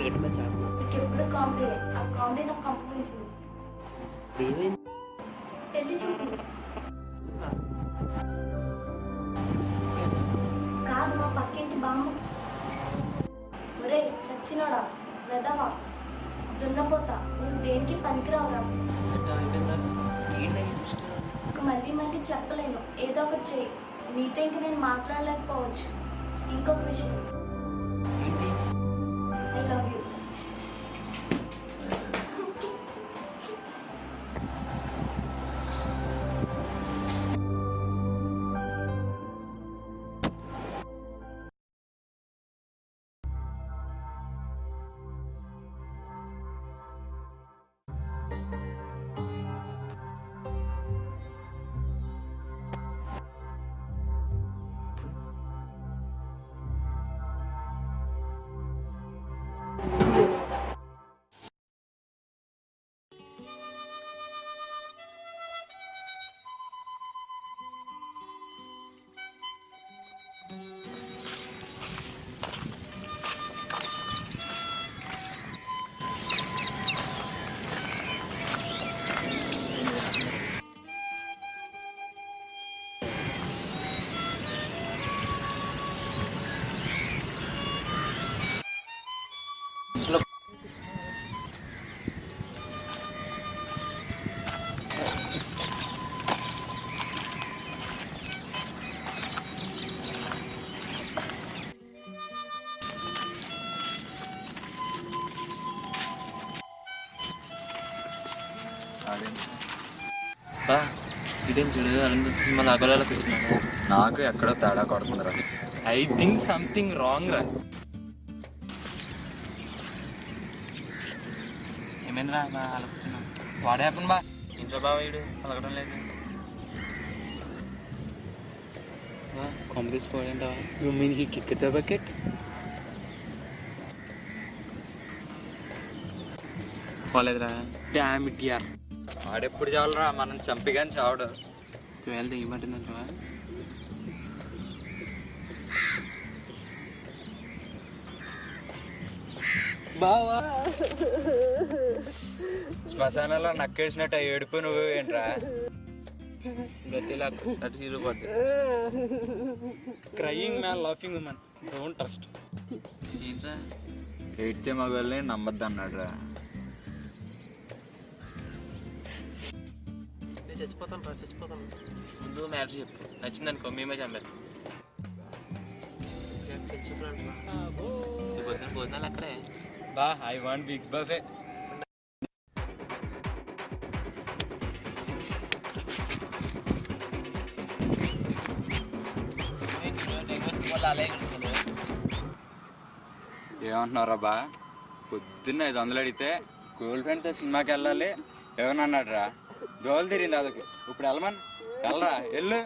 నీకు ఎప్పుడు కామెడీ, ఆ కామెడీ నాకు కంపించింది. పెళ్లి చూపు కాదు, మా పక్కింటి బామ్మ. ఒరే చచ్చినోడా, వెదవా, దున్నపోతా, నువ్వు దేనికి పనికిరావురా. మళ్ళీ మళ్ళీ చెప్పలేను, ఏదో ఒకటి చెయ్యి. నీతో ఇంక నేను మాట్లాడలేకపోవచ్చు. ఇంకొక విషయం, ఐ లవ్ యూ. ఇదేం చూడు, అనంత సినిమా అగోళాలో కూర్చున్నాను. నాకు ఎక్కడో తేడా కొడుతుందిరా. ఐ థింక్ సంథింగ్ రాంగ్ రా. ఏమైందిరా బా అలా కూర్చున్నాం? వాట్ హ్యాపెన్ బా? ఇంట్లో బావ వీడు పలకడం లేదు. కాంప్లీస్ పోయిందా? You mean he kicked the bucket? పోలేదురా. డామ్ ఇట్ యార్. ఆడెప్పుడు చాలరా, మనం చంపిగాని చావడు. ఒకవేళ దిగమంటుందంటవా? బావా శ్మశానంలో నక్కేసినట్టు ఏడుపు నువ్వు ఏంట్రా? గట్టిలా అటు తీరిపోద్ది. Crying man, laughing women, don't trust. ఏంట్రా ఏడ్చే మగల్ని నమ్మద్దు అన్నాడు రా. చచ్చిపోతాను. ముందు మ్యాటర్ చెప్పు, నచ్చిందనుకో మేమే చంపేస్తాం. పొద్దున భోజనాలు అక్కడే. బా ఐ వాంట్ బిగ్ బఫే. ఏమంటున్నారా బా? పొద్దున్న 500 అడిగితే గర్ల్ ఫ్రెండ్తో సినిమాకి వెళ్ళాలి ఏమని అన్నాడు రా. దోలు తిరిగింది అదొక. ఇప్పుడు వెళ్ళమని వెళ్ళరా, వెళ్ళు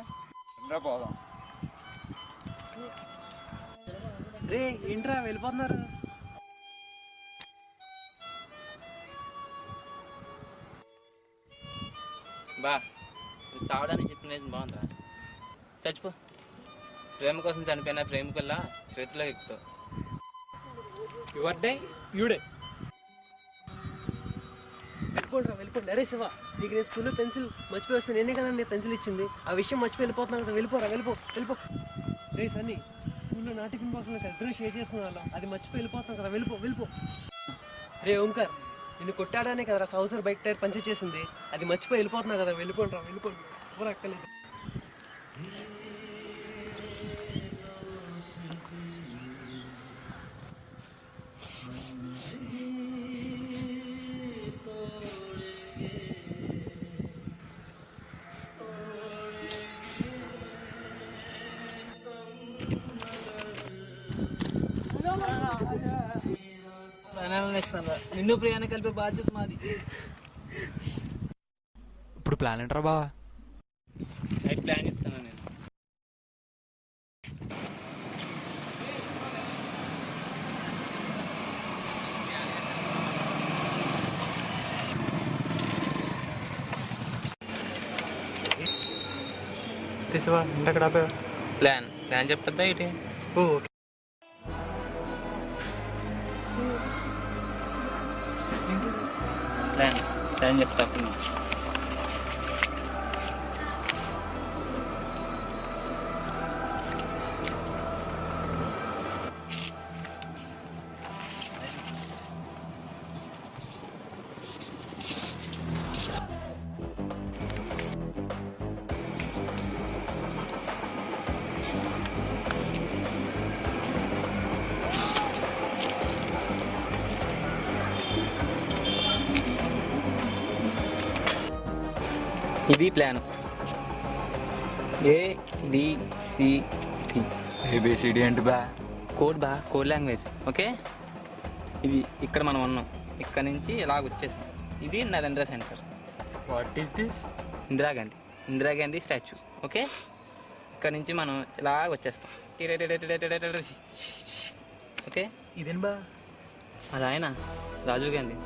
పోదాం. రే ఏంట్రా వెళ్ళిపోతున్నారు? బా చావడానికి చెప్పినది బాగుందిరా. చచ్చిపో. ప్రేమ కోసం చనిపోయిన ప్రేమికుల్లా చేతిలో ఎక్కుతావు. Your day యూడే. వెళ్ళిపోండి. అరే శివ, నీకు నేను స్కూల్లో పెన్సిల్ మర్చిపోయి వస్తే నేనే కదండి పెన్సిల్ ఇచ్చింది. ఆ విషయం మర్చిపోయి వెళ్ళిపోతున్నాను కదా. వెళ్ళిపో. రే సన్నీ, స్కూల్లో నా టిఫిన్ బాక్స్ ఇద్దరు షేర్ చేసుకునే వాళ్ళం. అది మర్చిపోయి వెళ్ళిపోతున్నాను కదా. వెళ్ళిపో. రే ఓంకార్, నిన్ను కొట్టాడానే కదా సౌసర్ బైక్ టైర్ పంచర్ చేసింది. అది మర్చిపోయి వెళ్ళిపోతున్నావు కదా. వెళ్ళిపోండి. ఎవరు అక్కలేదు. నిన్ను ప్రియాన్ని కలిపే బాధ్యత మాది. ఇప్పుడు ప్లాన్ ఏంట్రా బావా? నైట్ ప్లాన్ చెప్తాను నేను. ప్లాన్ చెప్పొద్దా ఏంటి? ప్లాన్ చెప్తా అప్పుడు నువ్వు. ఇది ప్లాన్ ABCD ఏబిసిడి ఏంటి బా? Code language. ఓకే, ఇది ఇక్కడ మనం ఉన్నాం, ఇక్కడ నుంచి ఇలాగ వచ్చేసాం. ఇది Narendra centre. What is this? Indira Gandhi statue. Okay, ఇక్కడ నుంచి మనం ఇలాగ వచ్చేస్తాం. ఓకే, ఇదేం బా? అది ఆయన రాజీవ్ గాంధీ.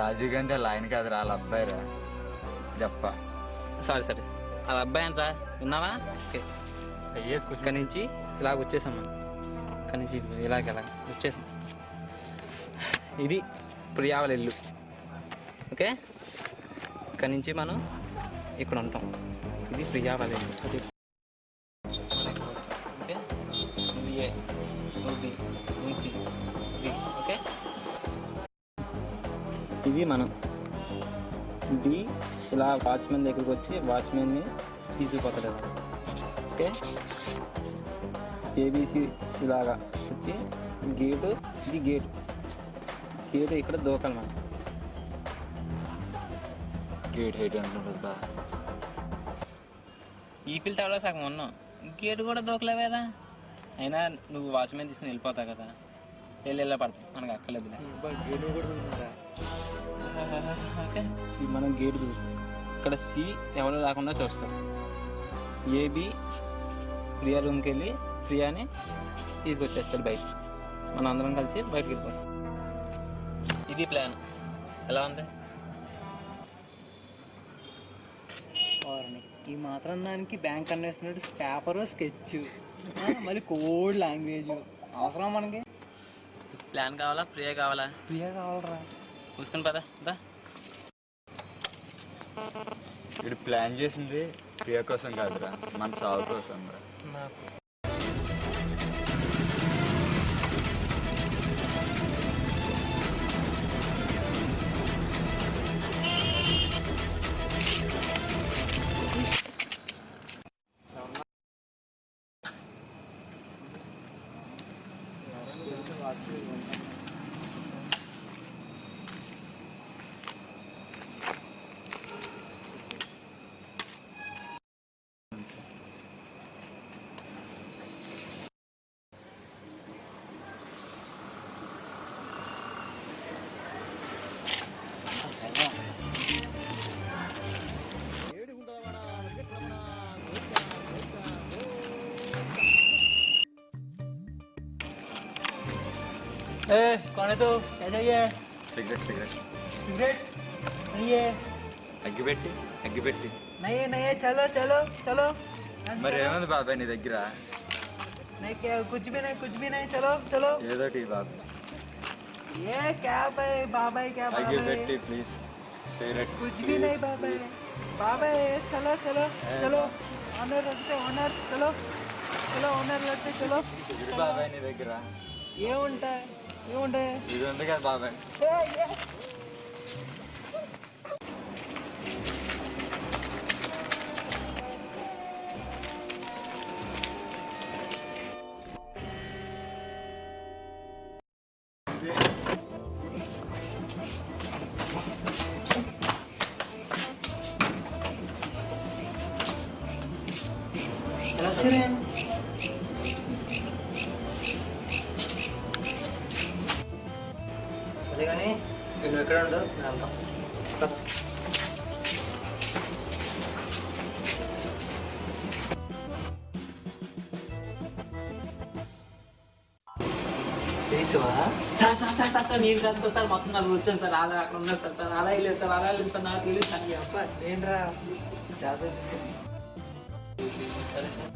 రాజీవ్ గాంధీ వాళ్ళ ఆయన కాదురా, వాళ్ళ అబ్బాయి రా. చెప్ప సారీ అది అబ్బాయి అంటరా, విన్నావా? ఓకే, ఇక్కడ నుంచి ఇలాగ వచ్చేసాం మనం. ఇక్కడ నుంచి ఇలాగ వచ్చేసాం. ఇది ప్రియా వాళ్ళ ఇల్లు. ఓకే, ఇక్కడ నుంచి మనం ఇక్కడ ఉంటాం. ఇది ప్రియా వాళ్ళ ఇల్లు. ఓకే, నువ్వు ఏ, నువ్వు బి, నువ్వు సి, డి. ఓకే, ఇది మనం డి. ఇలా వాచ్మెన్ దగ్గరికి వచ్చి వాచ్మెన్ని తీసుకుపోతాడు. ఓకే, ఏబిసి ఇలాగా వచ్చి గేటు, ఇది గేటు ఇక్కడ దూకాలి మనం. గేట్ హైట్ అంటుంటుంది బా. ఈఫిల్ టవర్లో సగం ఉన్నాం, గేటు కూడా దూకలేవేదా? అయినా నువ్వు వాచ్మెన్ తీసుకుని వెళ్ళిపోతావు కదా, వెళ్ళి పడతావు, మనకు అక్కర్లేదులే. ఓకే, మనం గేటు దూకు. ఇక్కడ సి ఎవరు రాకుండా చూస్తారు. ఏబి ప్రియా రూమ్కి వెళ్ళి ప్రియాని తీసుకొచ్చేస్తాడు బయట. మనం అందరం కలిసి బయటకు వెళ్ళిపోతాం. ఇది ప్లాన్. ఎలా ఉంది? ఈ మాత్రం దానికి బ్యాంక్ అన్వేషణ పేపరు స్కెచ్ మళ్ళీ కోడ్ లాంగ్వేజ్ అవసరం మనకి. ప్లాన్ కావాలా, ప్రియా కావాలా? ప్రియా కావాలరా. చూసుకుని పదా. ఇక్కడ ప్లాన్ చేసింది ప్రియ కోసం కాదురా, మన చావు కోసం రా. నాకు कौन है तो क्या चाहिए? సిగరెట్ सिगरेट नहीं है? అగ్గిపెట్టి नहीं है नहीं है, चलो चलो चलो. మరి ఏముంది బాబాయ్ నీ దగ్గర? नहीं क्या, कुछ भी नहीं, चलो चलो. ఏదోటి బాబాయ్. ये क्या भाई बाबाई, क्या అగ్గిపెట్టి बाबाई? ప్లీజ్. సిగరెట్ कुछ भी नहीं बाबाई. बाबाई चलो चलो चलो. ऑनर रखते ऑनर, चलो चलो ऑनर रखते चलो. బాబాయ్ నీ దగ్గర ఏముంటాయి? ఇది ఉంది కదా బాబాయ్. ఎలా వచ్చారే? సరే కానీ నువ్వు ఎక్కడ ఉండవు, నేను వెళ్తాం. సార్ నేను కాదు సార్, మొత్తం నాకు వచ్చాను సార్. అలా అక్కడ ఉన్నారు సార్. అలా వెళ్ళలేదు సార్, నాకు తెలియదు సార్. అబ్బా నేనురా జాగ్రత్త. సరే సార్.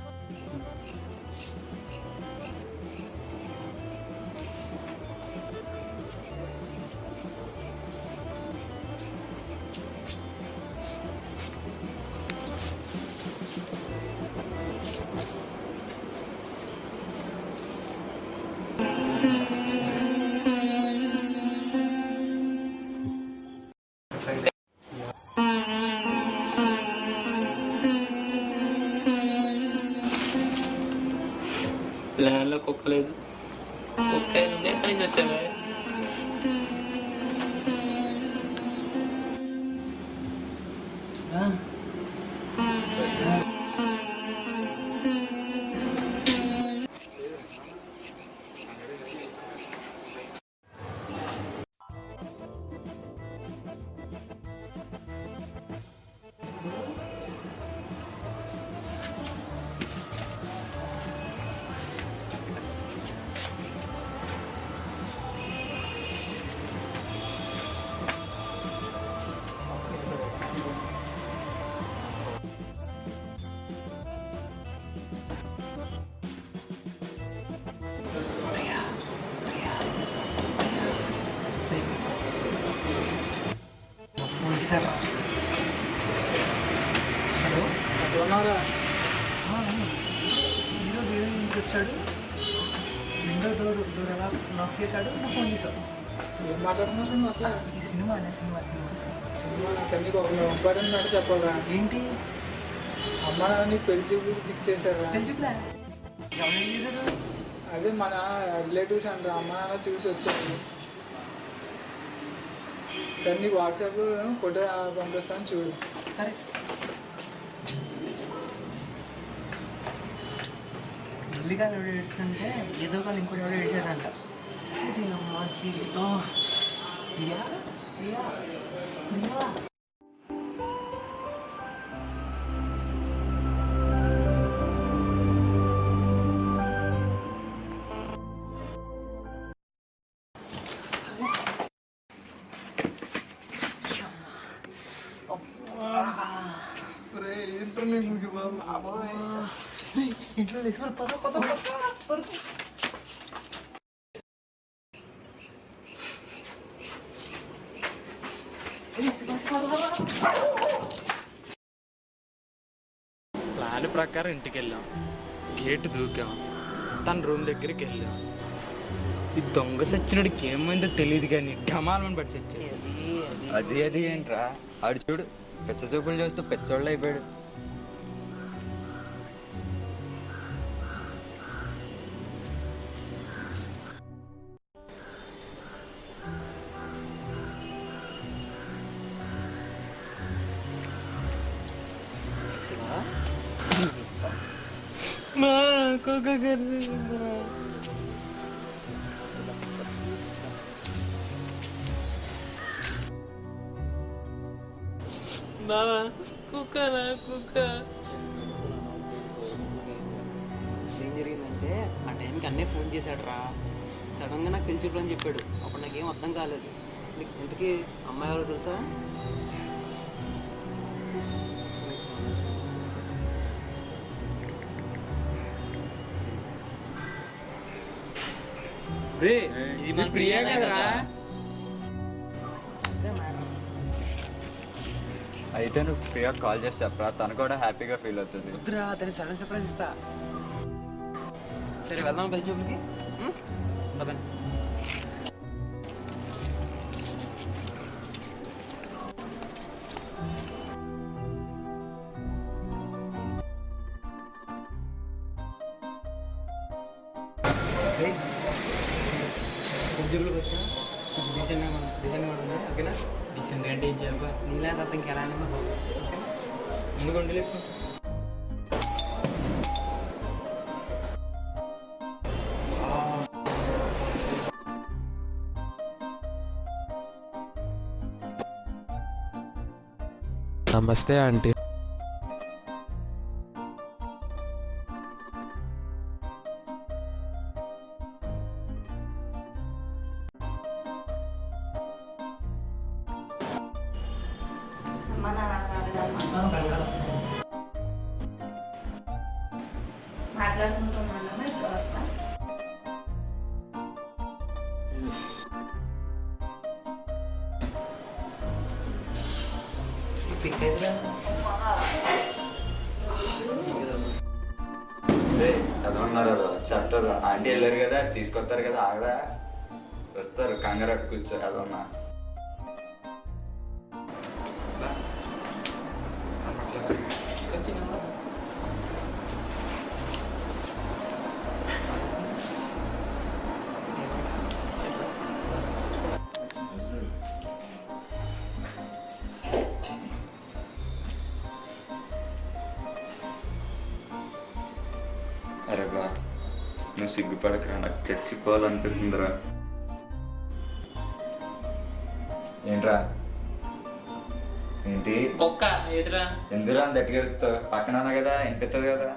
ప్లాన్లో కుక్క లేదు. కుక్క ఎక్కడి నుంచి వచ్చావే? మంచిసారా హలో ఉన్నారా? ఈరోజు ఏదో ఇంటికి వచ్చాడు, విండో డోర్ ఎలా నాక్ చేశాడు, నాకు ఫోన్ చేశాడు. ఏం మాట్లాడుతున్నావు అసలు? ఈ సినిమానే సినిమా నీకు ఒక ఇంపార్టెంట్ మాట చెప్పాలా? ఏంటి అమ్మ నాన్న పెళ్లి చూపులు ఫిక్స్ చేశారా? తెలుసులే, ఎవరు చేశారు? అదే మన రిలేటివ్స్ అంటారు. అమ్మ నాన్న చూసి వచ్చారు. సరే నీకు వాట్సాప్ ఫోటో పంపిస్తాను చూడు. సరే మల్లిగాలు ఎవడు ఏడుస్తుంటే ఏదో కానీ ఇంకోటి ఎవడో ఏడ్చాడంట. ఇదేనమ్మా చీతో ప్రియా ప్రియా ప్రియా ఇంట్లో తీసుకొని పద పద పద. ప్లాన్ ప్రకారం ఇంటికి వెళ్ళాం, గేట్ దూకాం, తన రూమ్ దగ్గరికి వెళ్ళాం. ఈ దొంగ సచ్చినడికి ఏమైందో తెలియదు కానీ ఢమాలని పడి సచ్చాడు. అది ఏంట్రా, ఆడు చూడు పెద్ద చూపులు చూస్తూ పెద్దోళ్ళు అయిపోయాడు. బావా కుక్కరా కుక్క. ఏం జరిగిందంటే ఆ టైంకి అన్నయ్య ఫోన్ చేశాడు రా. సడన్గా నాకు పెళ్లి చూపులు అని చెప్పాడు. అప్పుడు నాకేం అర్థం కాలేదు. అసలు ఇంతకీ అమ్మాయి ఎవరో తెలుసా? ఇది మన ప్రియా కదరా? అయితే నువ్వు ప్రియా కాల్ చేసి చెప్పరా, తను కూడా హ్యాపీగా ఫీల్ అవుతుంది. వద్దురా, దాన్ని సడన్ సర్ప్రైజ్ ఇస్తా. సరే వెళ్దాం పెళ్లి చూపులకి. పదండి. ఉద్యోగులకు వచ్చా డిజైన్ ఉంది, ఓకేనా? డిసెంట్ అంటే ఏం చేయాలి? నీలా తర్వాత ఇంకెలా అయినా బాగుంది, ఓకేనా? ముందు కొండ లేపు. నమస్తే ఆంటీ. మాట్లాడుకుంటున్నాను, ఇప్పుడు వస్తా. ఉన్నారు చెప్తారు, ఆంటీ వెళ్ళారు కదా తీసుకొస్తారు కదా, ఆగదా వస్తారు కంగారు కూర్చో అదన్నా. రా, నువ్వు సిగ్గుపడకరా, నాకు చచ్చిపోవాలనిపిస్తుందిరా. ఏంట్రా? ఏంటి కుక్క ఎదురా? ఎందురా అంత గట్టిగా అరుస్తావు? పక్కన ఉన్నా కదా, వినిపిస్తుంది కదా.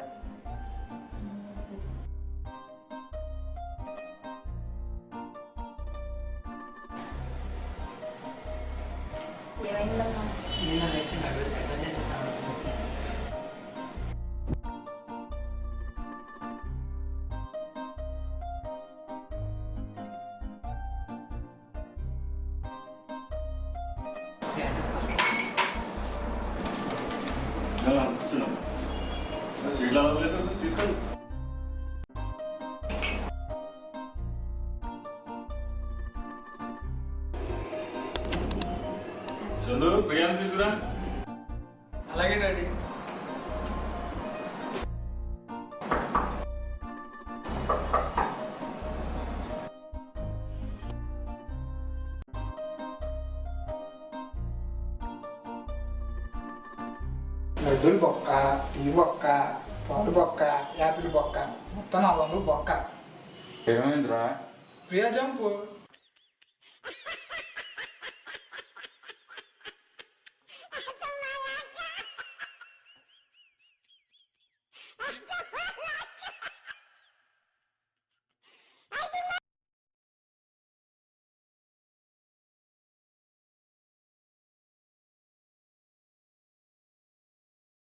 ఏమైందమ్మా? చందు, ప్రియాన్ని తీసుకురా. అలాగే డాడీ. లడ్డూలు బొక్క, టీ బొక్క, పాలు బొక్క, యాపిల్ బొక్క, మొత్తం 400 బొక్క. ఏమైందిరా? ప్రియా జంపు